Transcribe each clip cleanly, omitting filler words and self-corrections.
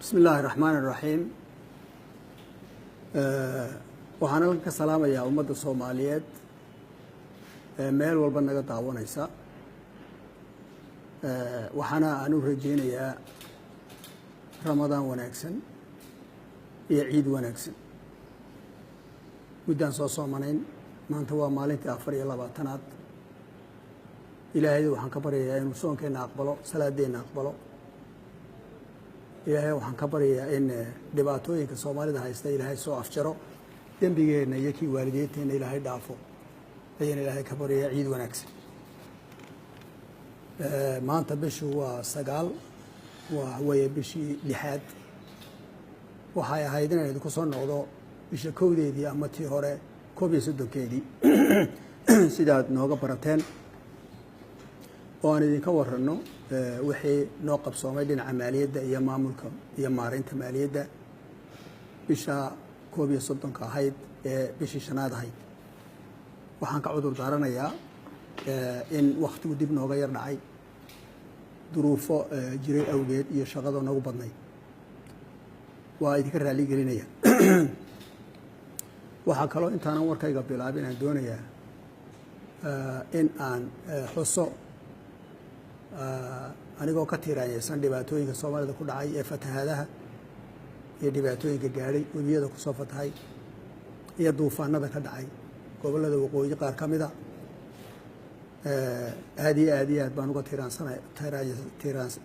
بسم الله الرحمن الرحيم waxaan halkan ka salaamayaa ummadda Soomaaliyeed meel walba naga daawanaysa waxaana aan u rajeynayaa Ramadaan wanaagsan iyo Ciid wanaagsan muddaan soo soomanayn maanta waa maalintii 24aad Ilaahay waxaan ka baryayaa inuu soonkeena aqbalo salaadeena aqbalo Ilaahay waxaan ka baryayaa in dhibaatooyinka Soomaalida haysta Ilaahay soo afjaro dembigeena iyo kii waalidiinteena Ilaahay dhaafo ayaan Ilaahay ka baryayaa ciid wanaagsan maanta bishu waa 9 waa way bishii 6aad waxay ahayd inaan idinku soo noqdo bisha kowdeedii ama tii hore 31keedii sidaad nooga barateen oo aan idinka warrano wixii noo qabsoomay dhinaca maaliyadda iyo maamulka iyo maareynta maaliyadda bisha 31 ahayd ee bishii 5aad ahayd waxaan ka cudur daaranayaa in waqtigu dib nooga yar dhacay duruufo jiray awgeed iyo shaqada nagu badnay waa idinka raali gelinaya waxa kale oo intaan warkayga bilaabin aan doonayaa in aan xuso anigoo ka tiiraayaysan dhibaatooyinka Soomaalida ku dhacay ee fatahaadaha iyo dhibaatooyinka gaaray wabiyada ku soo fatahay iyo duufaanada ka dhacay gobolada waqooyi qaar ka mid ah aad iyo aad baan uga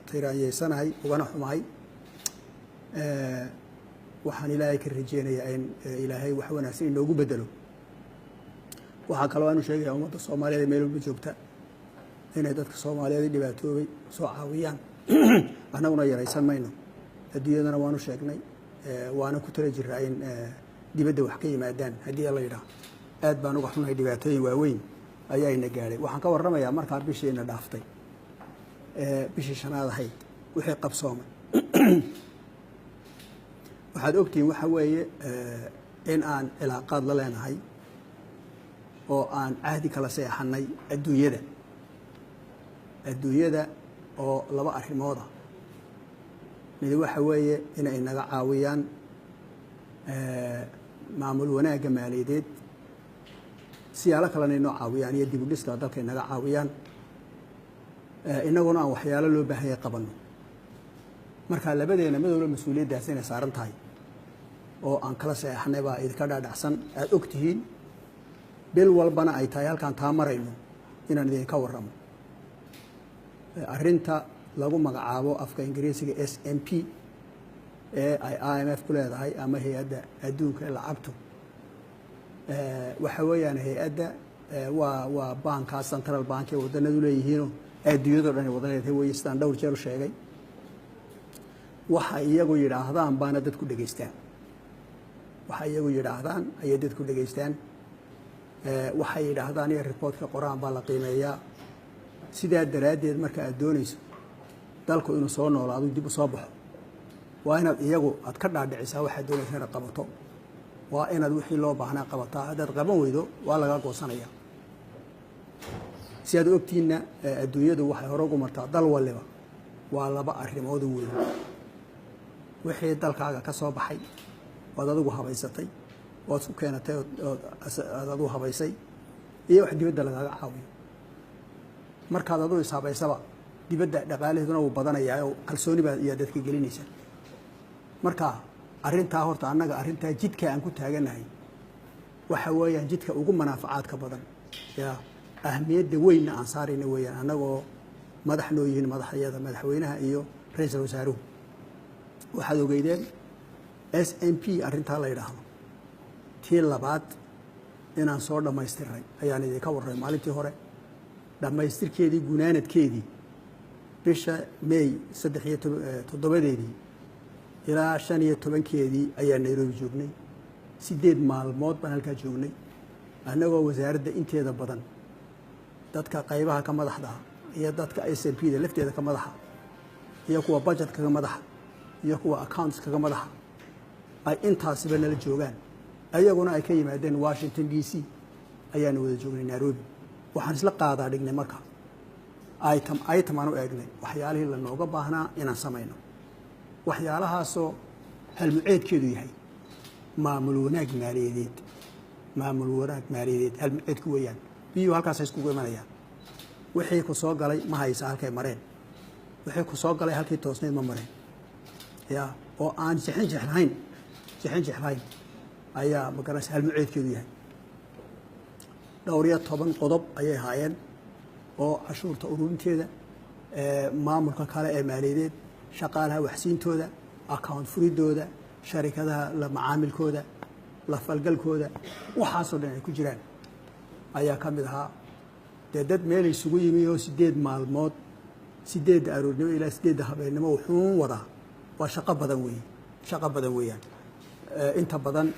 tiiraanyaysanahay ugana xumahay waxaan Ilaahay ka rajeynayaa in Ilaahay wax wanaagsan inoogu bedelo waxa kale oo aan sheegayaa ummadda Soomaaliyeed meel walba joogta inay dadka Soomaaliyeed dhibaatoobay soo caawiyaan anaguna yaraysan mayno adduunyadana waanu sheegnay waana ku tala jiraa in dibadda wax ka yimaadaan haddii la yiraahdo aad baan uga xunahay dhibaatooyin waaweyn ayaa ina gaaray waxaan ka warramayaa markaa bishiina dhaaftay bishii 5aad ahayd wixii qabsoomay waxaad ogtiin waxa weeye in aan cilaaqaad la leenahay oo aan ahdi kala seexanay adduunyada oo laba arrimood ah mid waxa weeye inay naga caawiyaan maamul wanaagga maaliyadeed siyaalo kale inay noo caawiyaan iyo dib u dhiska dalka naga caawiyaan inaguna aan waxyaalo loo baahan yahay qabanno marka labadeena madowga mas'uuliyaddaas inay saaran tahay oo aan kala seexnay baa idinka dhaadhacsan aad ogtihiin bil walbana ay tahay halkaan taa marayno inaan idinka warramo arrinta lagu magacaabo afka Ingiriisiga SMP ee ay IMF ku leedahay ama hay'adda adduunka ee lacagtu waxa weeyaan hay'adda waa banka central bank ee wadannadu leeyihiin adduunyada dhan wadanadeed way istaan dhowr jeer sheegay waxa iyagu yiraahdaan baana dadku dhageystaan waxa iyagu yiraahdaan ayay dadku dhageystaan waxa yiraahdaan iyo reportka qoraan baa la qiimeeyaa sidaa daraadeed marka aad doonayso dalku inuu soo noolaado dib u soo baxo waa inaad iyagu aad ka dhaadhicisaa waxa doonaysa inaad qabato waa inaad wixii loo baahnaa qabataa hadaad qaban weydo waa laga goosanaya si aad ogtiina adduunyadu waxay hore ugu martaa dal waliba waa laba arrimood weyn wixii dalkaaga ka soo baxay waad adigu habaysatay waad ku keenatay aad adigu habaysay iyo wax dibadda lagaga caawiyo markaad adigu ishabaysaba dibadda dhaqaalaheeduna uu badanayaa oo kalsooni baa iyo dadka gelinaysa marka arrinta horta annaga arrinta jidka aan ku taaganahay waxa weeyaan jidka ugu manaafacaadka badan ahmiyadda weyn aan saarayna weeyaan annagoo madaxnoo yihiin madaxweynaha iyo ra'iisul wasaaruhu waxaad ogeydeen SMP arrinta la yiraahdo tii labaad inaan soo dhammaystiray ayaan idinka warramay maalintii hore dhammaystirkeedii gunaanadkeedii bisha May 7 ilaa 15 ayaa Nairobi joognay 8 maalmood baan halka joognay anagoo wasaaradda inteeda badan dadka qaybaha ka madaxda iyo dadka SMP-da lafteeda ka madaxa iyo kuwa budget-ka ka madaxa iyo kuwa accounts ka madaxa ay intaasba nala joogaan ayaguna ay ka yimaadeen Washington DC ayaan wada joognay Nairobi waxaan isla qaadaa dhignay marka item aan u eegnay waxyaalihii la nooga baahnaa inaan sameeyno waxyaalahaasoo halmuceedkeedu yahay maamul wanaag maaliyadeed halmuceedku weeyaan biyuhu halkaas iskugu imanayaan wixii ku soo galay ma haysa halkay mareen wixii ku soo galay halkii toosneed ma mareen ya oo aan jexlahayn ayaa magaranaysa halmuceedkeedu yahay dhowr iyo 10 qodob ayay haayeen oo cashuurta ururinteeda maamulka kale ee maaliyadeed shaqaalaha waxsiintooda account furidooda sharikadaha la macaamilkooda la falgalkooda waxaasoo dhan ay ku jiraan ayaa ka mid ahaa dee dad meel isugu yimi oo 8 maalmood 8 aroornimo ilaa 8 habeenimo wuxuu wadaa waa shaqo badan weeyaan inta badan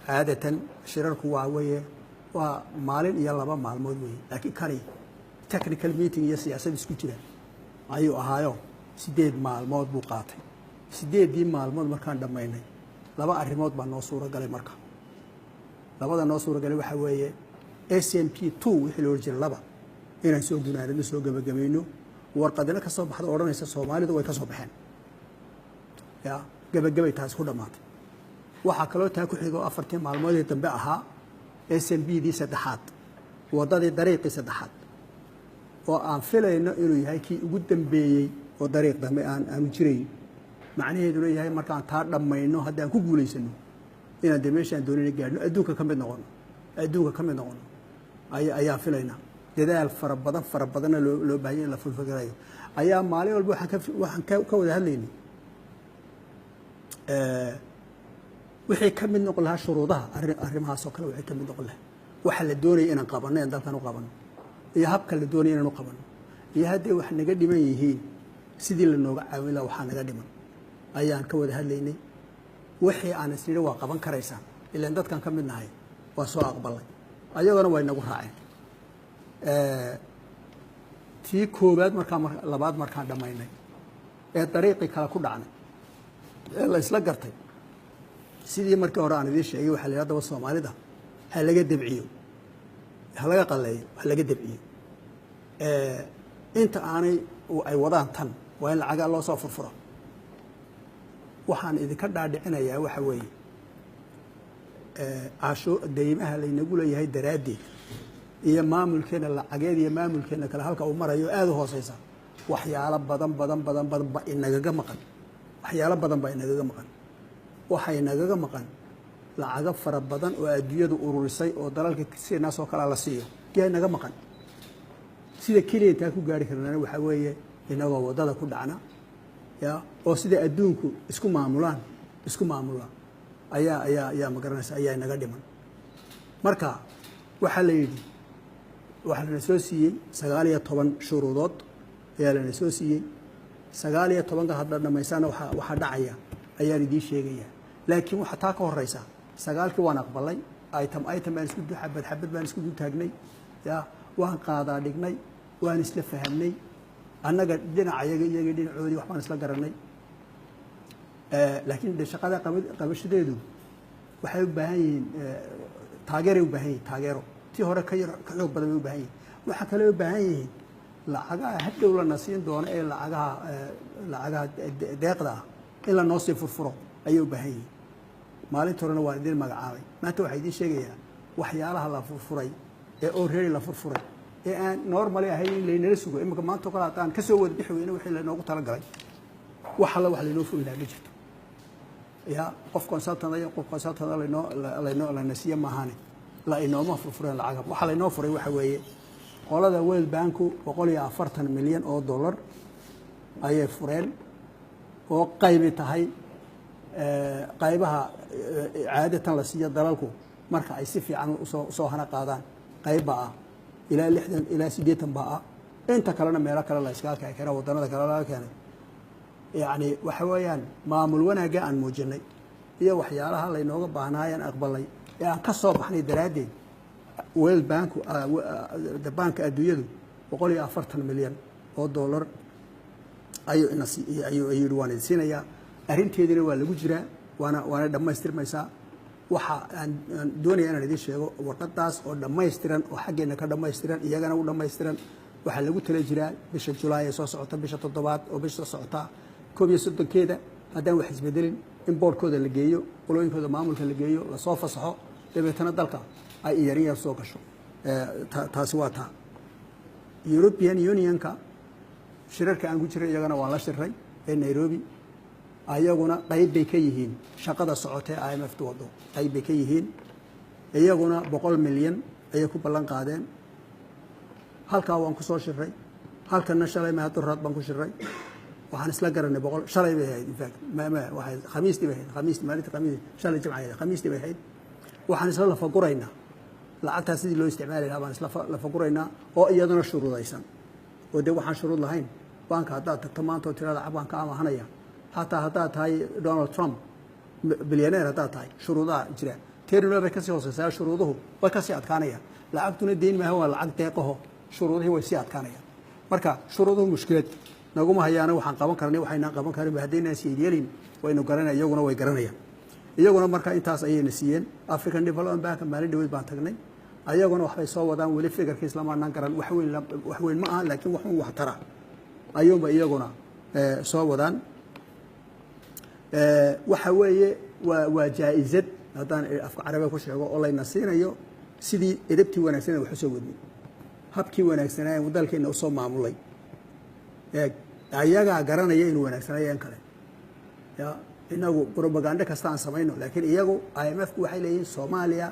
caadatan shirarku waa maalin iyo 2 maalmood weeye laakiin kani technical meeting iyo siyaasad isku jira ayuu ahaayo 8 maalmood buu qaatay 8 maalmood markaan dhamaynay 2 arrimood baa noo suura galay marka labada noo suura galay waxa weeye SMP2 wixii loo jiray laba inaan soo gunaanadno soo gabagabayno warqadina ka soo baxda oranaysa Soomaalidu way ka soo baxeen ya gabagabay taas ku dhamaatay waxa kale oo taa ku xigo 4 maalmood ee dambe ahaa SMBdii saddexaad wadadii dariiqii saddexaad oo aan filayno inuu yahay kii ugu dambeeyay oo dariiq dambe aan jiray macnaheedu yahay markaan taa dhamayno haddaan ku guuleysano inaan demeeshaan doonina gaadhno adduunka ka mid noqono ayaa filayna dadaal fara badan loo baahan la fulfagarayo ayaa maalin walba waxaan ka wada hadlaynay wixii ka mid noqon lahaa shuruudaha arrimahaas oo kale wixii ka mid noqon lahaa waxa la doonayay inaan qabanno in dalkan u qabanno iyo habka la doonayay inaan u qabanno iyo haddii wax naga dhiman yihiin sidii la nooga caawin lahaa waxaa naga dhiman ayaan ka wada hadlaynay wixii aan isnidhi waa qaban karaysaan ilaan dadkan ka mid nahay waa soo aqbalay ayagana way nagu raaceen tii koowaad labaad markaan dhammaynay ee dariiqii kale ku dhacnay ee la isla gartay sidii markii hore aan idiin sheegay waxaa la yidhahdaba Soomaalida ha laga dabciyo ha laga qaleeyo ha laga dabciyo inta ay wadaan tan waa in lacaga loo soo furfuro waxaan idinka dhaadhicinayaa waxa weeye deymaha laynagu leeyahay daraaddeed iyo maamulkeena lacageed iyo maamulkeena kale halka uu marayo aad u hooseysa waxyaalo badan ba inagaga maqan waxay nagaga maqan lacaga fara badan oo adduunyadu ururisay oo dalalka sidaas oo kale la siiyo yaa naga maqan sida kaliya taa ku gaari karnaa waxa weeye inagoo wadada ku dhacna ya oo sida adduunku isku maamulaan ayaa magaranaysa ayaa naga dhiman marka waxa la yidhi waxa la soo siiyey 19 shuruudood ayaa la soo siiyey 19 hadda dhamaysana waxa dhacaya ayaan idin sheegaya laakiin waxa taa ka horeysa 9 waan aqbalay item baan isku xabad baan isku taagnay ya waan qaadaa dhignay waan isla fahamnay annaga dhinacayaga iyaga dhinacoodii wax baan isla garanay laakiin shaqada qabashadeedu waxay u baahan yihiin taageero tii hore ka xoog badan u baahan yihiin waxa kale u baahan yihiin lacagaha hadhow la nasiin doono ee lacagaha deeqda in la noo sii furfuro ayay u baahan yihiin maalinta horena waan idin magacaabay maanta waxaa idiin sheegayaa waxyaalaha la furfuray ee already la furfuray ee aan normally ahayn in laynala sugo imika maanta kale haddaan ka soo wada bixi weyne wixii laynoogu talagalay wax laynoo fogeynaa ma jirto ya qof consultant layna siiya maahane la inooma furfureen lacag waxa laynoo furay waxa weeye qolada World Bank 140 milyan oo dollar ayay fureen oo qayb tahay qaybaha caadatan la siiyo dalalku marka ay si fiican soo hana qaadaan qayba ilaa 60 ilaa 80 baa inta kalena meelo kale la iska halka ay kara wadanada kale la keenay yani waxa weeyaan maamul wanaaga aan muujinay iyo waxyaalaha la inooga baahnaayeen aqbalay ee aan ka soo baxnay daraadeed World Bank banka adduunyadu 140 milyan oo dollar ayuu waan siinaya arinteedina waa lagu jiraa waana dhamaystirmaysaa waxa aan doonaya inaan idin sheego warqadaas oo dhamaystiran oo xaggeena ka dhamaystiran iyagana u dhamaystiran waxa lagu tala jiraa bisha July ee soo socota bisha 7 oo bisha socota 31keeda haddaan wax isbedelin in boorkooda la geeyo qolooyinkooda maamulka la geeyo lasoo fasaxo dabeetana dalka ay iyarin yar soo gasho taasi waa taa European Unionka shirarka aan ku jiray iyagana waan la shiray ee Nairobi ayaguna qayb bay ka yihiin shaqada socotay IMF wado qayb bay ka yihiin iyaguna 100 milyan ayay ku ballan qaadeen halka waan ku soo shiray halkana shalay ma hadurad baan ku shiray waxaan isla garanay 100 shalay bay ahayd in fact ma waxay khamiistii bay ahayd khamiistii maalinta khamiis shalay jimcadeed khamiistii bay ahayd waxaan isla la faguraynaa lacagta sidii loo isticmaali lahaa baan isla la faguraynaa oo iyaduna shuruudaysan oo de waxaan shuruud lahayn banka hadda tagto maanta oo tirada caban ka amahanaya hatta hadda tahay Donald Trump bilyaneer hadda tahay shuruudaha jira teerno bay ka sii hoosaysaa shuruuduhu way ka sii adkaanaya lacagtuna deyn ma waa lacag deeqaho shuruuduhu way sii adkaanaya marka shuruuduhu mushkilad naguma hayaana waxaan qaban karnay waxayna qaban karin hadayna sii yeelin waynu garanay iyaguna way garanayaan iyaguna marka intaas ayayna siiyeen African Development Bank maalin dhaweyd baan tagnay ayaguna waxay soo wadaan wali fikirka islaamaanaan garan wax weyn ma aha laakiin wax tara ayuunba iyaguna soo wadaan waxa weeye waa jaa'izad haddaan afka carabiga ku sheego oo layna siinayo sidii edebtii wanaagsan wax soo wadnay habkii wanaagsanaa ee dalkeena u soo maamulay ayaga garanaya inuu wanaagsanayeen kale ya inagu propaganda kasta aan sameeyno laakiin iyagu IMF waxay leeyihiin Soomaaliya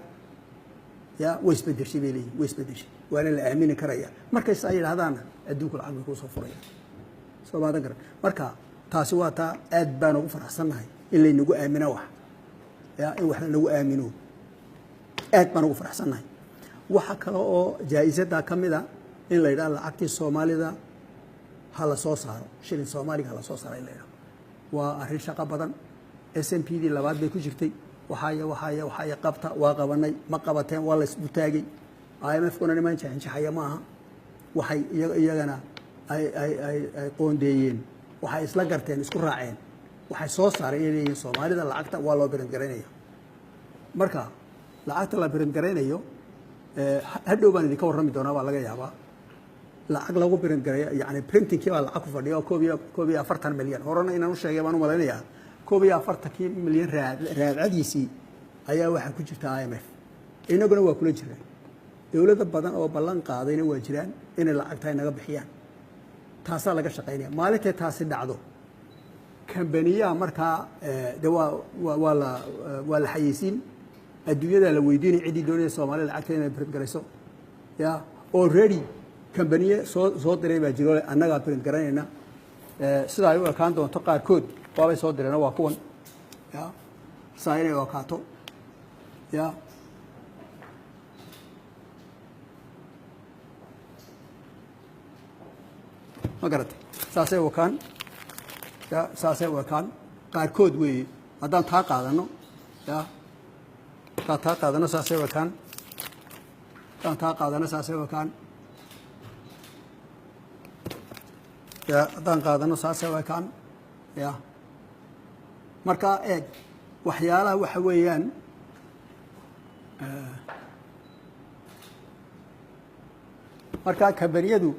ya wasbedeshay bay leeyihiin wasbedeshay waana la aamini karaya markay ay yiraahdaan adduunka lacag ku soo furaya Soomaaliya garan marka taasi waa taa aad baan ugu faraxsanahay in laynagu aamino wax ya in wax lagu aamino aad baan ugu faraxsanahay waxa kale oo jaa'izada kamida in la yiraahdo lacagtii Soomaalida hala soo saaro shilin Soomaaliga hala soo saaro in la yiraahdo waa arrin shaqo badan SNPD labaad bay ku jirtay waxay qabta waa qabanay ma qabateen waa la isku taagay IMF kuna niman jahanjahaya maaha waxay iyagana ay qoondeeyeen waxay isla garteen isku raaceen waxay soo saareen inay Soomaalida lacagta waa loo birin gareynaya marka lacagta la birin gareynayo hadhow baan idinka warrami doonaa waa laga yaabaa lacag lagu birin gareeyo yani printing waa lacag ku fadhiyo 40 milyan horena inaan u sheegay baan u maleynayaa 40 milyan raadcadiisii ayaa waxa ku jirta IMF inaguna waa kula jiraan dawladda badan oo ballan qaadayna waa jiraan inay lacagta inaga bixiyaan taasa laga shaqeynaya maalinta taasi dhacdo kambaniya marka waa la xayeysiin adduunyada la weydiinay cidii doonaysa Soomaaliya lacagta inay print gareyso ya already kambaniya soo diray baa jiro annaga print garanayna sida ay u ekaan doonto qaarkood waabay soo direen waa kuwan ya saayay oo kaato ya magarad saasay wakaan ya saasay wakaan qaarkood way haddaan taa qaadano ya taa qaadano saasay wakaan taa qaadano saasay wakaan ya haddaan qaadano saasay wakaan ya marka eeg waxyaalaha waxa weeyaan marka kabaniyadu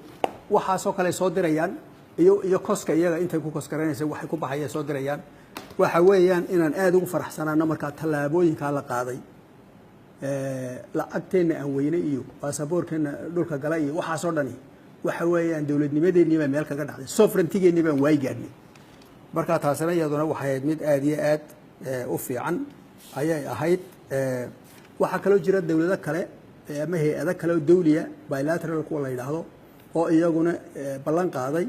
waxaasoo kale soo dirayaan iyo koska iyaga intay ku koskareynaysa waxay ku baxayaan soo dirayaan waxa weeyaan inaan aad ugu faraxsanaano marka tallaabooyinka la qaaday lacagteena aan weyne iyo baasaboorkeena dhulka gala iyo waxaasoo dhani waxa weeyaan dawladnimadeennii baa meel kaga dhacday sovereignty-geennii baan waay gaadhnay marka taasina iyaduna waxay ahayd mid aad iyo aad u fiican ayay ahayd waxa kaloo jira dawlado kale ama hay'ado kale oo dawliya bilateral kuwa la yiraahdo oo iyaguna ballan qaaday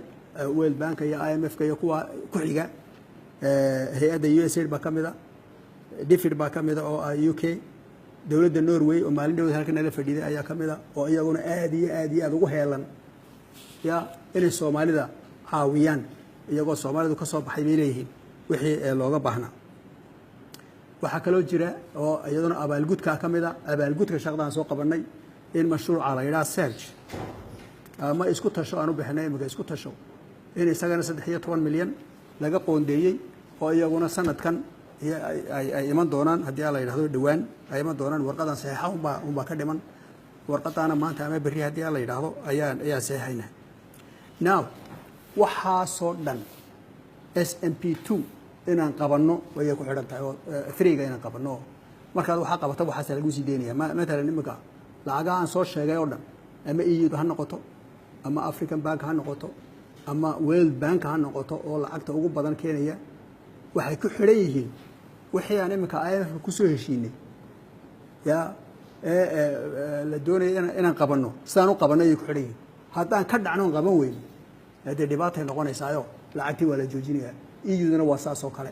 World Bank iyo IMF iyo kuwa ku xiga hay'adda USAID ba kamida DFID ba kamida oo UK dawladda Norway oo maalin dhaw halkan la fadhiday ayaa kamida oo iyaguna aad iyo aad ugu heelan ya inay Soomaalida caawiyaan iyagoo Soomaalidu ka soo baxay bay leeyihiin wixii looga baahnaa waxa kaloo jira oo iyaduna abaalgudka kamida abaalgudka shaqadaan soo qabanay in mashruuca la yiraahdo Surge ama isku tasho aanu bixinay imika isku tasho in isagana 13 milyan laga qoondeeyay oo iyaguna sanadkan ay iman doonaan haddii la yiraahdo dhawaan ay iman doonaan warqadan saxiixa uma ka dhiman warqadana maanta ama berri haddii la yiraahdo ayaa saxiixayna now waxa soo dhan SMP2 inaan qabanno way ku xidhan tahay oo freega inaan qabanno markaad waxa qabata waxa lagu sii deynaya maalan imika lacagaha aan soo sheegay oo dhan ama EU ha noqoto ama African Bank ha noqoto ama World Bank ha noqoto oo lacagta ugu badan keenaya waxay ku xidhan yihiin wixii aan imika IMF ku soo heshiinay ya la doonay inaan qabanno sidaan u qabanno ay ku xidhan yihiin haddaan ka dhacno qaban weyn hadii dhibaato ay noqonaysaayo lacagtii waa la joojinayaa EU-dana waa saas oo kale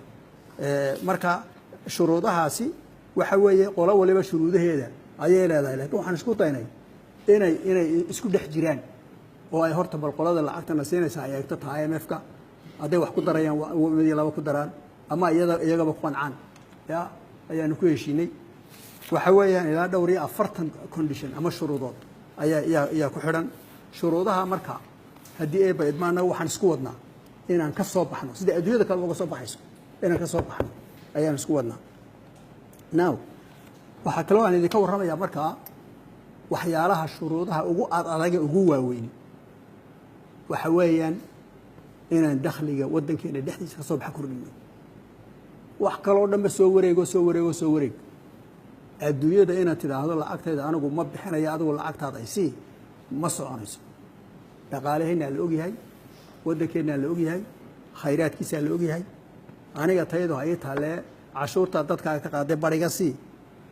marka shuruudahaasi waxa weeye qolo waliba shuruudaheeda ayay leedahay laakiin waxaan isku daynay inay isku dhex jiraan oo ay horta bal qolada lacagtana siinaysa ay eegto IMF-ka haday wax ku darayaan mid laba ku daraan ama iyagaba ku qancaan ya ayaanu ku heshiinay waxa weeyaan ilaa dhowr iyo 40 condition ama shuruudood ayaa ku xidhan shuruudaha marka haddii ay baydmaana waxaan isku wadnaa inaan ka soo baxno sida adduunyada kale uga soo baxayso inaan ka soo baxno ayaan isku wadnaa now waxa kale oo aan idinka warramayaa marka waxyaalaha shuruudaha ugu adag ugu waaweyn waxa weeyaan inaan dakhliga wadankeena dhexdiisa ka soo bax kordhino wax kale oo dhanba soo wareeg adduunyada inaan tiraahdo lacagteeda anigu ma bixinayo adigu lacagtaada ay sii ma soconayso dhaqaalaheena la ogyahay wadankeena la ogyahay khayraadkiisa la ogyahay aniga tayado ay taale cashuurta dadka ka qaaday bariga si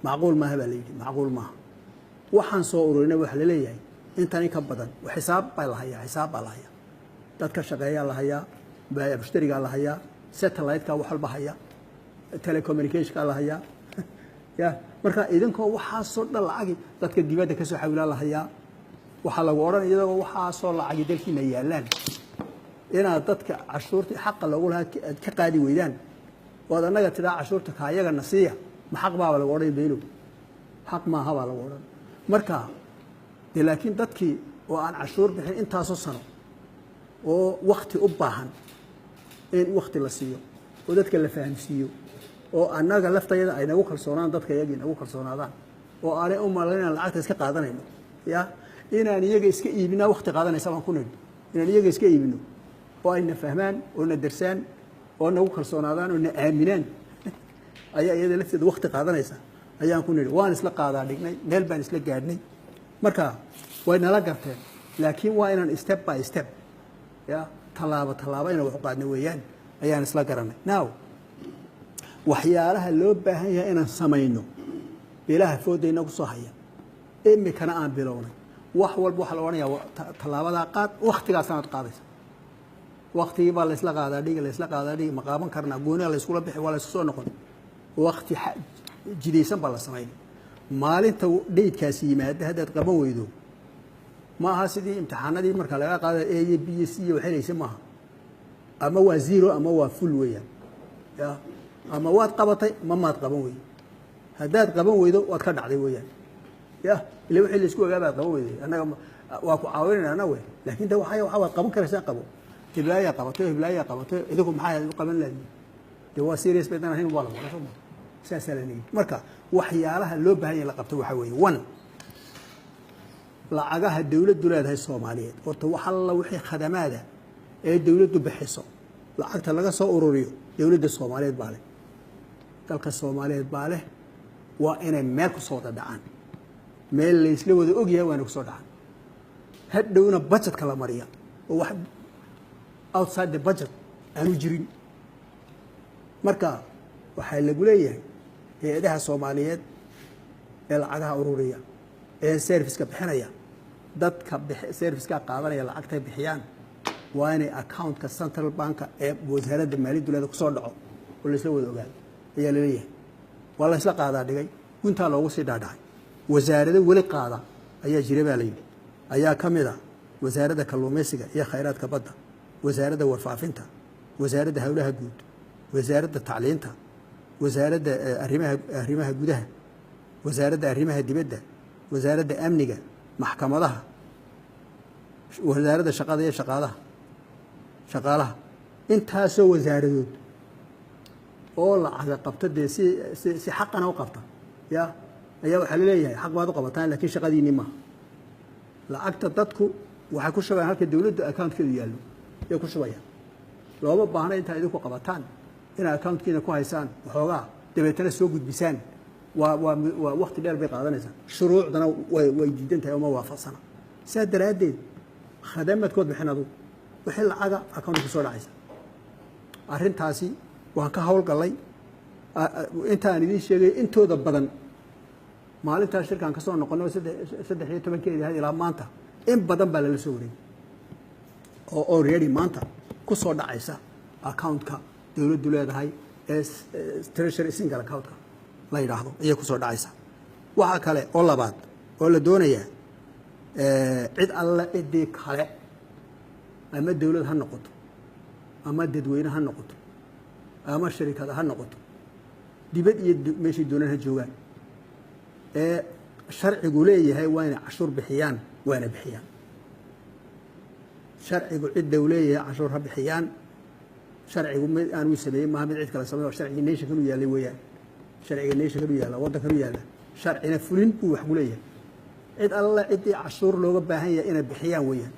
macquul ma haba leeyahay macquul ma waxaan soo ururinay wax la leeyahay intan ka badan wax xisaab baa la hayaa dadka shaqeeya la hayaa baa mushtariga la hayaa satellite-ka wax walba hayaa telecommunication-ka la hayaa ya marka idinkoo waxa soo dhalacay dadka dibadda ka soo xawila la hayaa waxa lagu oran iyadoo waxa soo lacag dalkiina yaalaan ina dadka cashuurta xaq lagu lahaa ka qaadi weydaan wada anaga tiraa cashuurta ka ayaga nasiya ma xaq baa lagu oran beelo xaq ma haba lagu oran marka laakiin dadkii oo aan cashuur bixin intaas oo sano oo waqti u baahan in waqti la siiyo oo dadka la fahamsiiyo oo anaga laftayada ay nagu kalsoonaan dadka iyaga nagu kalsoonaadaan oo aanay u malaynayaan lacagta iska qaadanayno ya inaan iyaga iska iibina waqti qaadanaysa baan ku nidhi inaan iyaga iska iibino oo ayna fahmaan oo na darsaan oo nagu kalsoonaadaan oo na aaminaan ayaa iyada lafteeda waqti qaadanaysa ayaan ku nidhi waan isla qaadaa dhignay meel baan isla gaadhnay marka way nala garteen laakiin waa inaan step by step ya talaabo inaan wax qaadno weeyaan ayaan isla garanay now waxyaalaha loo baahan yahay inaan samayno ilaaha foodayna ku soo haya imikana aan bilownay wax walba waxa la oranayaa talaabada qaad waqtigaas aad qaadaysa waqtigii baa la isla qaadaa dhig ma qaaban karnaa gooniga la isku la bixi wala isku soo noqon waqti jidaysan baa la sameeyay maalinta dheedkaasi yimaada haddaad qaban weydo ma aha sidii imtixaanadii marka laga qaaday A iyo B iyo C iyo waxaylaysa maaha ama waa zero ama waa full weeyaan ya ama waad qabatay ma maad qaban weey haddaad qaban weydo waad ka dhacday weeyaan ya ilaa wixii la isku ogaabaad qaban weyday anaga waa ku caawinayna way laakiin waxa qaban karaysaa qabo hiblaya qabato idigu maxay u qaban lahayd de waa serious badan ahayn wala saasalani marka waxyaalaha loo baahan yahay la qabto waxa weeye one lacagaha dawladdu leedahay Soomaaliyeed horta waxa la wixii khadamaada ee dawladdu bixiso lacagta laga soo ururiyo dawladda Soomaaliyeed baa leh dalka Soomaaliyeed baa leh waa inay meel ku soo dhacaan meel la isla wada ogyahay waa inay ku soo dhacaan hadhowna budgetka la mariya oo wax outside the budget aanu jirin marka waxay lagu leeyahay hay'adaha Soomaaliyeed ee lacagaha ururiya ee service-ka bixinaya dadka service-ka qaadanaya lacagta bixiyaan waa inay account-ka Central Bank ee wasaaradda maaliyadda ku soo dhaco oo la isla wada ogaado ayaa la leeyahay waa la isla qaadaa dhigay inta loogu sii dhaadhacay wasaaradda wali qaada ayaa jiray baa la yiri ayaa kamid ah wasaaradda kalluumaysiga iyo khayraadka badda wasaaradda warfaafinta wasaaradda hawlaha guud wasaaradda tacliinta wasaaradda arrimaha gudaha wasaaradda arrimaha dibadda wasaaradda amniga maxkamadaha wasaaradda shaqada iyo shaqaalaha intaasoo wasaaradood oo lacag qabta si xaqana u qabta ya ayaa waxa la leeyahay xaq baad u qabataan laakiin shaqadiini ma lacagta dadku waxa ku shaqeeyaan halka dawladda account-keedu yaalo ku shubayaan looma baahna inta idinku qabataan إن أكاونت كنا كويسان وحوجا دبيتنا سوق بيسان ووقت دير بيقعدنا إنسان شروع دنا ويجدين تيوم وافصنا ساد رادين خدمة كود بحنا دو وحل عجا أكاونت بسرعة عايزة أرين تاسي وهكهول قلي أنت أني شيء أنتو ضبطن مالي تاشر كان كسر نقولنا سد حياة تبين كذي هذه لا مانتا إن بدن بلا لسوري أو ريالي مانتا كسر دعيسة أكاونت كا دولة هاي تريشر سينجل أكاونت كا لا يراهدو إيه كسر دعيسة وهكذا الله بعد ولا دونية عد الله إدي كله أما الدولة هالنقط أما الدوين هالنقط أما الشركات هالنقط دي بدي ماشي دونها جوان الشرع يقول هي وين عشور بحيان وين بحيان شرع يقول الدولية عشورها بحيان شرع يقول أنا وسبعي ما هم يعيد كلا سبعة شرع النيش كانوا يالي ويا شرع النيش كانوا يالا وضع كانوا يالا شرع نفلين وحقوليه عد الله عدي عشور لو بهاي أنا بحيان ويا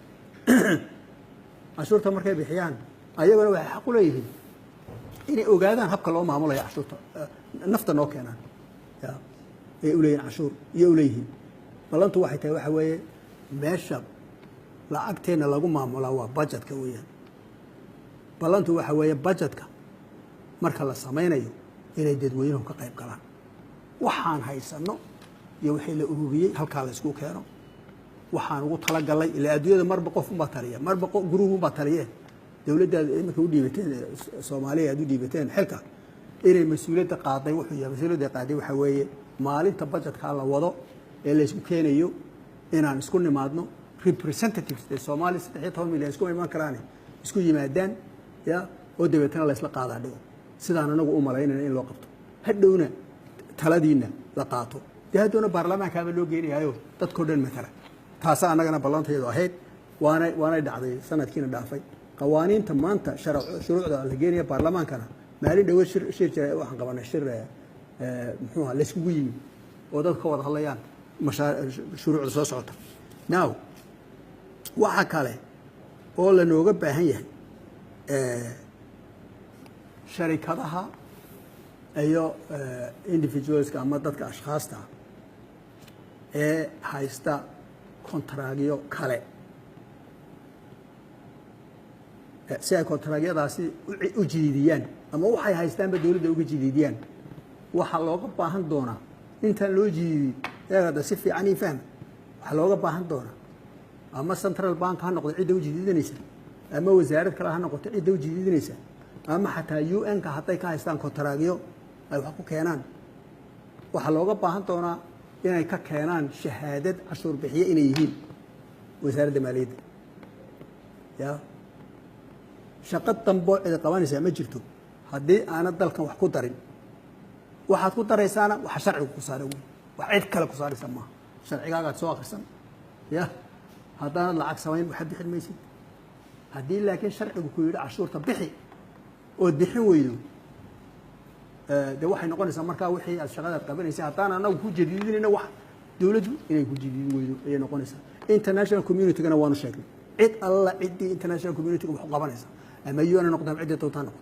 عشور تمركي بحيان أيوة لو حقوليه إني أوجادان هبك الله ما عمله عشور نفط نوكينا يا يقولين عشور يقوليه بلانتو واحد تاي waxa weeye meesha lacagteena lagu maamulo waa budgetka weeyaan balantu waxa weeye budgetka marka la sameeyo inay dadweynuhu ka qayb galaan waxaan haysano iyo wixii la ururiyay halka la isku keeno waxaan ugu tala galay ilaa adduunyada marba qof uma taliya marba group uma taliya dawladda imika u dhiibateen Soomaaliya u dhiibateen xilka inay mas'uuliyadda qaaday wuxuu yahay mas'uuliyadda qaaday waxa weeye maalinta budgetka la wado ee la isku keenayo inaan isku nimaadno representatives ee Soomaaliya 13 milyan isku iman karaan isku yimaadaan ya oo dabeetana la isla qaadaa dhigo sidaan anagu u malaynayna in loo qabto hadhowna taladiina la qaato hadhowna baarlamaanka ama loo geeynayo dadkoo dhan matala taas anagana ballanteedu ahayd waana dhacday sanadkiina dhaafay qawaaniinta maanta shuruucda la geeyo baarlamaankana maalin dhaw shir jiray waxaan qabanay shir muxuu ahaa la isku yimi oo dadka wada hadlayaan shuruucda soo socota now waxa kale oo la nooga baahan yahay sharikadaha iyo individuals ama dadka ashkhaaста ee haysta kontraagyo kale si ay kontraagyadaasi u jiidiyaan ama waxay haystaanba dawladda uga jiidiyaan waxa looga baahan doonaa intaan loo jiidiyay eegada si fiican in faham waxa looga baahan doonaa ama central bank ha noqdo cid u jiidinaysa ama wasaaradda kale ha noqoto cid u jiidinaysa ama xataa UN ka haday ka haystaan kontraagyo ay wax ku keenaan waxa looga baahan doonaa inay ka keenaan shahaadad cashuur bixiye inay yihiin wasaaradda maaliyadda ya shaqad dambo cid qabanaysa ma jirto haddii aanad dalkan wax ku darin waxaad ku daraysaana waxa sharcigu ku saaray wax cid kale ku saaraysa ma sharcigaaga soo akhrisan ya haddana lacag samayn waxa bixin maysid haddii laakiin sharcigu ku yiri cashuurta bixi oo bixin weydo de waxay noqonaysaa markaa wixii aad shaqada qabanaysa haddana anagu ku jadiidinayna wax dawladdu inay ku jadiidin weydo ay noqonaysaa international community-gana waanu sheegnay cid alla cidii international community-ga wax qabanaysa ama UN noqdo cid doonta noqdo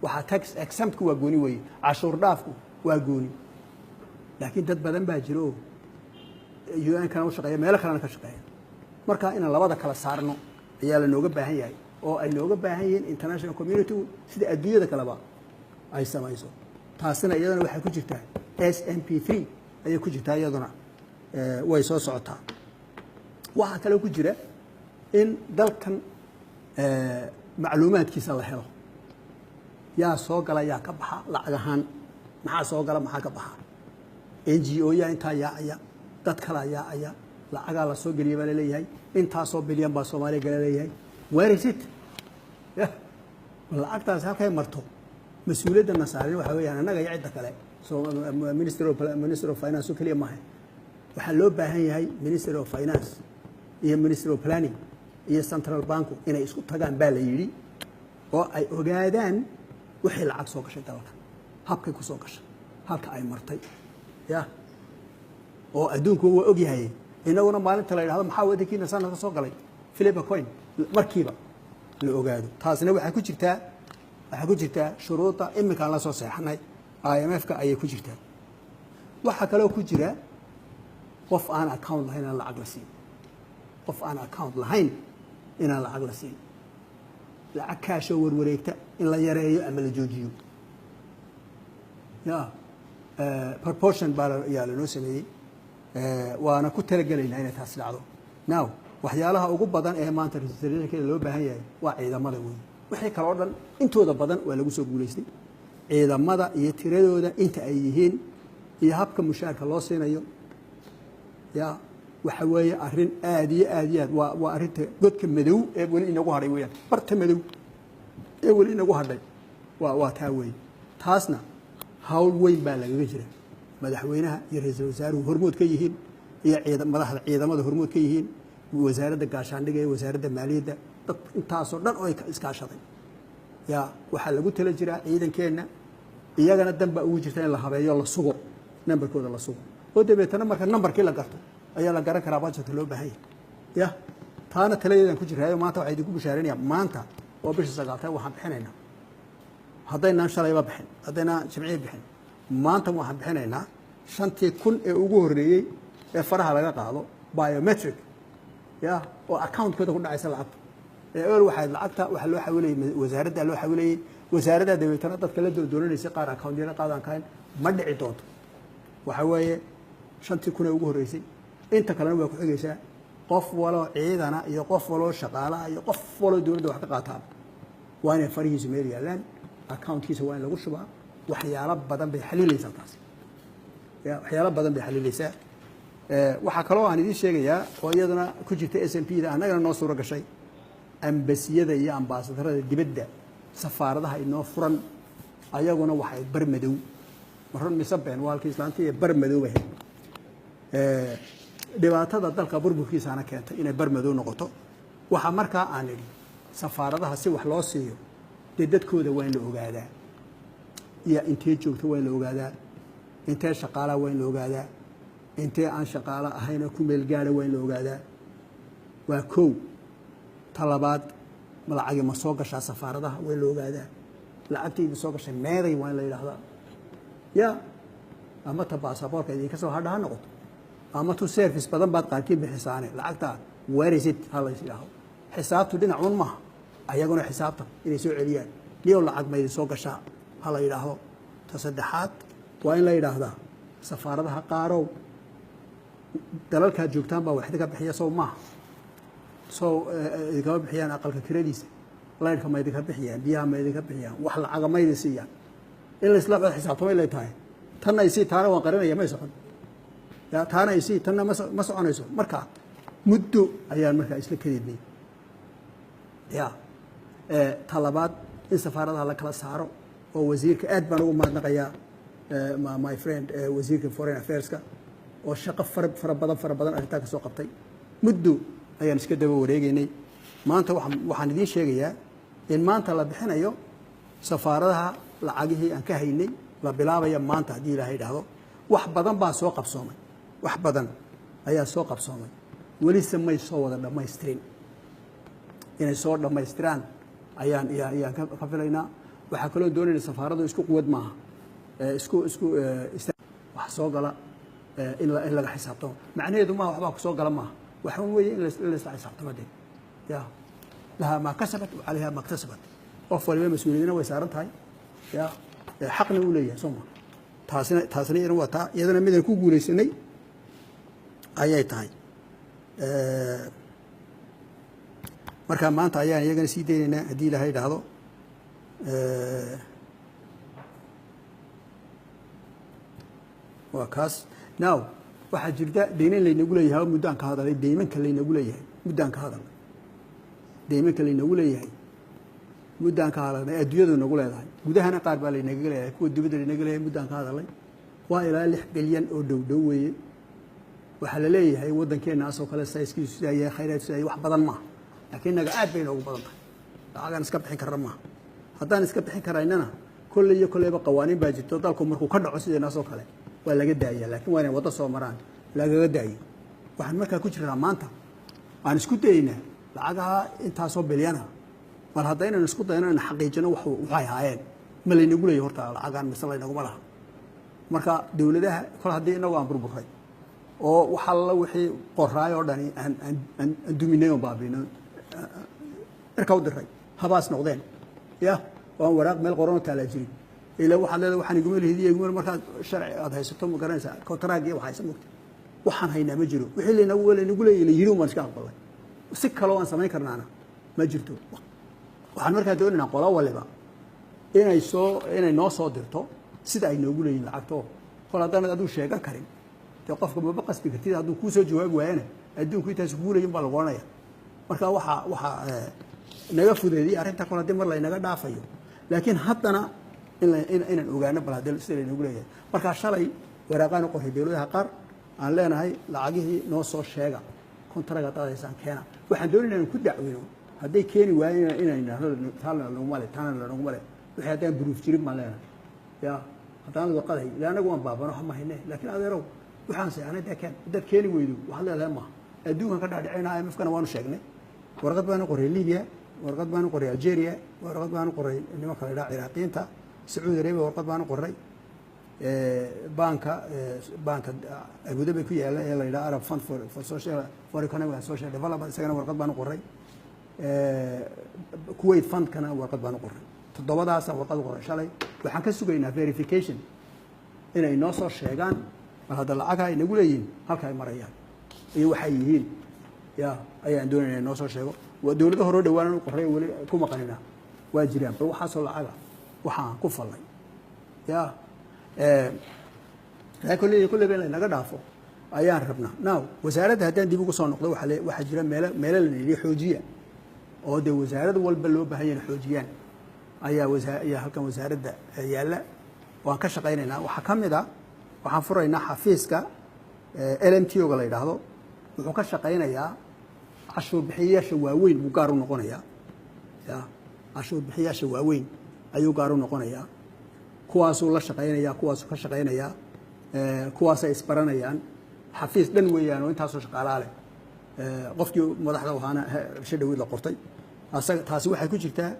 waxa tax exempt waa gooni weey cashuur dhaafku waa gooni laakiin dad badan baa jiro UN kana u shaqeeya meel kale ka shaqeeya marka in labada kala saarno ayaa la nooga baahan yahay oo ay nooga baahan yihiin international community sida adduunyada kaleba ay samayso taasina iyadana waxay ku jirtaa SMP3 ayay ku jirtaa iyaduna way soo socotaa waxa kale ku jira in dalkan macluumaadkiisa la helo yaa soo gala yaa ka baxa lacag ahaan maxaa soo gala maxaa ka baxa NGO yaa inta yaa dad kala yaa lacaga la soo geliyo baa leeyahay inta soo bilyan baa Soomaaliya gal leeyahay where is it ya lacagtaas halkay marto mas'uuliyadda nasaarin waxa weeyaan anaga iyo cid kale soo minister of finance kaliya ma aha waxa loo baahan yahay minister of finance iyo minister of planning iyo central bank inay isku tagaan baa la yiri oo ay ogaadaan wixii lacag soo gashay dalka habkay ku soo gashay halka ay martay ya oo adduunku waa og yahay inaguna maalinta la yiraahdo maxaa wadankiina sanadka soo galay Philip Coin markiiba la ogaado taasina waxa ku jirtaa waxaa ku jirtaa shuruuda iminkaan la soo seexanay IMF-ka ayay ku jirtaa waxaa kaloo ku jira qof aan account lahayn inaan lacag la siin qof aan account lahayn inaan lacag la siin lacag kaashoo warwareegta in la yareeyo ama la joojiyo ya proportion baa yaa lanoo sameeyey waana ku talagelaynaa inay taasi dhacdo now waxyaalaha ugu badan ee maanta registrationkeeda loo baahan yahay waa ciidamada weyn wixii kale oo dhan intooda badan waa lagu soo guulaystay ciidamada iyo tiradooda inta ay yihiin iyo habka mushaarka loo siinayo ya waxa weeye arrin aad iyo aad iyo aad waa arrinta godka madow ee weli inagu hadhay weeyaan barta madow ee weli inagu hadhay waa taa weeye taasna hawl weyn baa lagaga jira madaxweynaha iyo ra'iisul wasaaruhu hormood ka yihiin iyo madaxda ciidamada hormood ka yihiin wasaaradda gaashaandhigga iyo wasaaradda maaliyadda dad intaasoo dhan oo iskaashaday ya waxaa lagu tala jiraa ciidankeenna iyagana danba ugu jirta in la habeeyo la sugo nambarkooda la sugo oo dabeetana marka nambarkii la garto ayaa la garan karaa budgetka loo baahan yahay ya taana taladeedan ku jiraayo maanta waxay idinku bishaarinayaan maanta oo bisha 9 waxaan bixinaynaa haddaynaan shalayba bixin haddaynaan jimciye bixin maanta waxaan bixinaynaa 5,000 ee ugu horreeyey ee faraha laga qaado biometric ya oo account-kooda ku dhacaysa lacagta eol waxay lacagta waxa loo xawilayay wasaaradda loo xawilayay wasaaradda dabeetana dadka la doonaysa qaar account-yada qaadan kayn ma dhici doonto waxa weeye 5,000 ee ugu horreysay inta kalena waa ku xigaysaa qof walo ciidana iyo qof walo shaqaalaha iyo qof walo dawladda wax ka qaataan waa inay farihiisu meel yaalaan account-kiisa waa in lagu shubaa waxyaalo badan bay xalilaysaa taas ya waxyaalo badan bay xalilaysaa waxaa kaloo aan idiin sheegayaa oo iyadana ku jirta SNP-da annagana noo suuro gashay ambasiyada iyo ambaasadarada dibadda safaaradaha inoo furan ayaguna waxay bar madow marran misabeen waalkii islaantii ee bar madow ahayd dhibaatada dalka burburkiisaana keentay inay bar madow noqoto waxa markaa aan idhi safaaradaha si wax loo siiyo dee dadkooda waa in la ogaadaa iyo intee joogto waa in la ogaadaa intee shaqaalaha waa in la ogaadaa intee aan shaqaalo ahayna ku meel gaadha waa in la ogaadaa waa kow talabaad lacagi ma soo gashaa safaaradaha waa in la ogaadaa lacagtayda soo gashay meeday waa in la yidhaahdaa ya ama ta baasaboorka idinka soo hadha ha noqoto ama tu service badan baad qaarkii bixisaane lacagta weerisid ha la yidhaahdo xisaabtu dhinacuun maaha ayaguna xisaabta inay soo celiyaan niyow lacag ma idin soo gashaa ha la yidhaahdo ta saddexaad waa in la yidhaahdaa safaaradaha qaarow dalalkaad joogtaan baa wax idinka bixiya sow maaha sow idinkama bixiyaan aqalka kiradiisa laydhka ma idinka bixiyaan biyaha ma idinka bixiyaan wax lacaga ma idin siiyaan in la isla xisaabtamay lay tahay tanna ay sii taana waan qarinaya may socon ya taana ay sii tanna ma soconayso marka muddo ayaan markaa isla kadibnay ya talabaad in safaaradaha la kala saaro oo wasiirka aad baan ugu mahadnaqayaa my friend wasiirka foreign affairs-ka oo shaqo fara badan arrintaa ka soo qabtay muddo ayaan iska daba wareegaynay maanta waxaan idiin sheegayaa in maanta la bixinayo safaaradaha lacagihii aan ka haynay la bilaabaya maanta haddii ilaahay idhaahdo wax badan baa soo qabsoomay wax badan ayaa soo qabsoomay welise may soo wada dhammaystirin inay soo dhammaystiraan ayaan ka filaynaa waxaa kaloo doonayna safaaradu isku quwad maaha wax soo gala in laga xisaabtamo macnaheedu maaha waxbaa ku soo gala maaha waxa weeye in la isla xisaabtamo dee ya lahaa maa kasabat calayha maa iktasabat qof waliba mas-uuliyadina way saaran tahay ya xaqna uu leeyahay soo ma taasina iyadana waa taa iyadana midaan ku guulaysanay ayay tahay marka maanta ayaan iyagana sii daynaynaa haddii ilaahay idhaahdo waa kaas now waxaa jirta deyman laynagu leeyahay oo muddaan ka hadalay deymanka laynagu leeyahay muddaan ka hadalnay deymanka laynagu leeyahay muddaan ka hadalnay adduunyadu nagu leedahay gudahana qaar baa laynaga leeyahay kuwa dibadda laynaga leeyahay muddaan ka hadalnay waa ilaa 6 bilyan oo dhow weeye waxaa la leeyahay waddankeennaas oo kale sayskiisu sidaa yahay khayraadkiisu sidaa yahay wax badan maaha laakiin naga aad bay noogu badan tahay lacagaan iska bixin karna maaha haddaan iska bixin karaynana kolley iyo kolleyba qawaaniin baa jirto dalku markuu ka dhaco sideenaas oo kale waa laga daayaa laakiin waa inay waddo soo maraan lagaga daayo waxaan markaa ku jirnaa maanta aan isku dayaynaa lacagaha intaasoo bilyana bal haddaynan isku dayno in xaqiijino waxay haayeen ma laynagu leeyahay horta lacagaan mise laynaguma laha marka dawladaha kol haddii inagu aan burburay oo waxa la wixii qoraay oo dhani aan duminay oo baabino irka u diray habaas noqdeen ya waan waraaq meel qoran oo taala jirin ilaa waxa leedahay waxaan iguma leeyahay iguma marka sharci aad haysato ma garanaysaa kontraagi waxa aysan mugtay waxaan haynaa ma jiro wixii laynagu leeyahay yiri uma iska aqbalay si kale oo aan samayn karnaana ma jirto waxaan markaa doonaynaa qola waliba inay noo soo dirto sida ay noogu leeyihiin lacagto qol haddaan aduu sheegan karin dee qofka maba qasbi kartid hadduu kuu soo jawaabi waayana adduunku intaas kugu leeyihin baa lagu odhanaya marka waxaa naga fudeediyey arrinta kol haddii mar laynaga dhaafayo laakiin haddana inaan ogaano bal haddii sida laynagu leeyahay markaa shalay waraaqaan u qoray dawladaha qaar aan leenahay lacagihii noo soo sheega kontraga qaadaysaan keena waxaan doonaynaa inaan ku dacweyno hadday keeni waayeen inaynu taana laguma le wixii haddaan buruuf jirin baan leenahay ya haddaan warqadahay ilaa anagu waan baabano ma hayne laakiin adeerow waxaan seexanay dee keen haddaad keeni weydo waxaad leedahay maaha adduunkan ka dhaadhicina IMF-kana waanu sheegnay warqad baanu qoray Libiya warqad baanu qoray Algeria warqad baanu qoray nimanka la yidhaha Ciraaqiyiinta Sacuudi Arabia warqad baanu qoray banka Abu Dhabi ku yaala ee la yidhaha Arab Fund for Economic and Social Development isagana warqad baanu qoray Kuwait Fund-kana warqad baanu qoray toddobadaas warqad qoray shalay waxaan ka sugaynaa verification inay noo soo sheegaan bal hadda lacag ay nagu leeyihiin halka ay marayaan iyo waxay yihiin ya ayaan doonaynaa noo soo sheego waa dawladda hore dhawaan u qoray wali ku maqanina waa jiraan bal waxa soo lacaga waxaan ku falay ya kulli been naga dhaafo ayaan rabnaa now wasaaradda haddaan dib ugu soo noqdo waxa jira meelo la yidhi xoojiya oo dee wasaarad walba loo baahan yahay xoojiyaan ayaa halkan wasaaradda yaalla waan ka shaqaynaynaa waxaa ka mid ah waxaan furaynaa xafiiska LMTO-ga la yidhaahdo wuxuu ka shaqaynayaa cashuur bixiyayaasha waaweyn buu gaar u noqonayaa ya cashuur bixiyayaasha waaweyn ayuu gaar u noqonayaa kuwaasuu la shaqaynayaa kuwaasuu ka shaqaynayaa kuwaasay isbaranayaan xafiis dhan weeyaan oo intaasoo shaqaalaa leh qofkii madaxda ahaana rasho dhaweyd la qortay taasi waxay ku jirtaa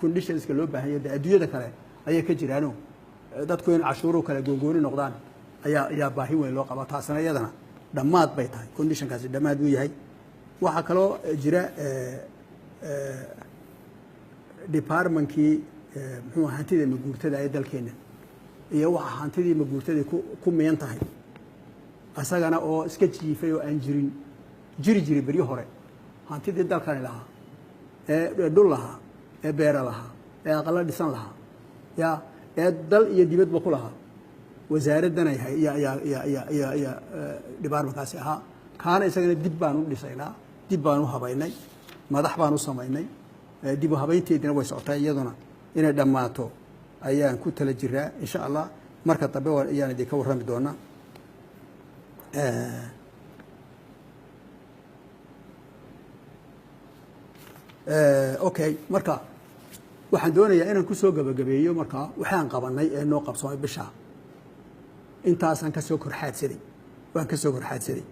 conditionska loo baahan yahay adduunyada kale ayay ka jiraano dadku in cashuuru kale gooni noqdaan ayaa baahi weyn loo qabaa taasina iyadana dhammaad bay tahay conditionkaasi dhammaad uu yahay waxaa kaloo jira departmentkii muxuu hantida maguurtada ee dalkeena iyo waxa hantidii maguurtada ku miyan tahay asagana oo iska jiifay oo aan jiri beri hore hantidii dalkani lahaa ee dhul lahaa ee beera lahaa ee aqala dhisan lahaa ya ee dal iyo dibadba ku lahaa wasaaraddan ay ya departmentkaasi ahaa kaana isagana dib baan u dhisaynaa dib baan u habaynay madax baan u samaynay dib u habaynteedina way socotaa iyaduna inay dhammaato ayaan ku tala jiraa insha allah marka dambe ayaan idinka warrami doonaa okay marka waxaan doonayaa inaan ku soo gabagabeeyo marka waxaan qabanay ee noo qabsoomay bisha intaasaan ka soo korxaadsaday waan ka soo korxaadsaday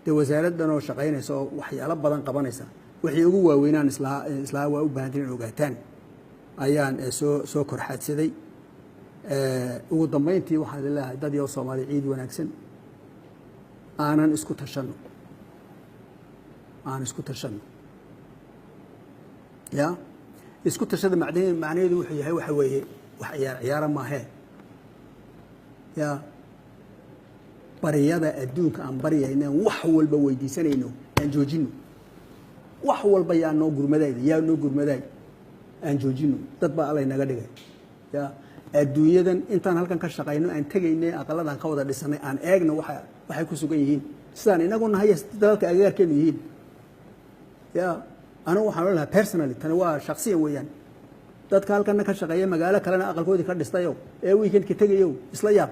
dee wasaaraddan oo shaqaynaysa oo waxyaalo badan qabanaysa wixii ugu waaweynaan islaa waa u baahan in ogaataan ayaan soo korxaadsaday ugu dambeyntii waxaan leeyahay dad iyo Soomaali ciid wanaagsan aanan isku tashano ya isku tashada macnaheedu wuxuu yahay waxa weeye wax ciyaar maahe ya bariyada adduunka aan bariyayna wax walba weydiisanayno aan joojino wax walba yaa noo gurmaday aan joojino dad baa Alle naga dhigay ya adduunyadan intaan halkan ka shaqayno aan tagaynay aqaladan ka wada dhisanay aan eegno waxay ku sugan yihiin sidaan inagu nahay dalka agaarkeenu yihiin ya anigu waxaan leeyahay personally tan waa shakhsiyan weeyaan dadka halkan ka shaqeeya magaalo kalena aqalkoodii ka dhistayo ee weekend-ka tagayo isla yaab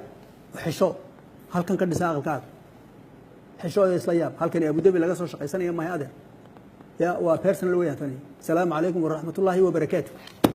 xisho halkan ka dhisa aqalkaad xisho isla yaab halkan Abu Dhabi laga soo shaqeysanayo ma adeer ya waa personal weeyaan tani salaamu calaykum wa rahmatullaahi wa barakaatuh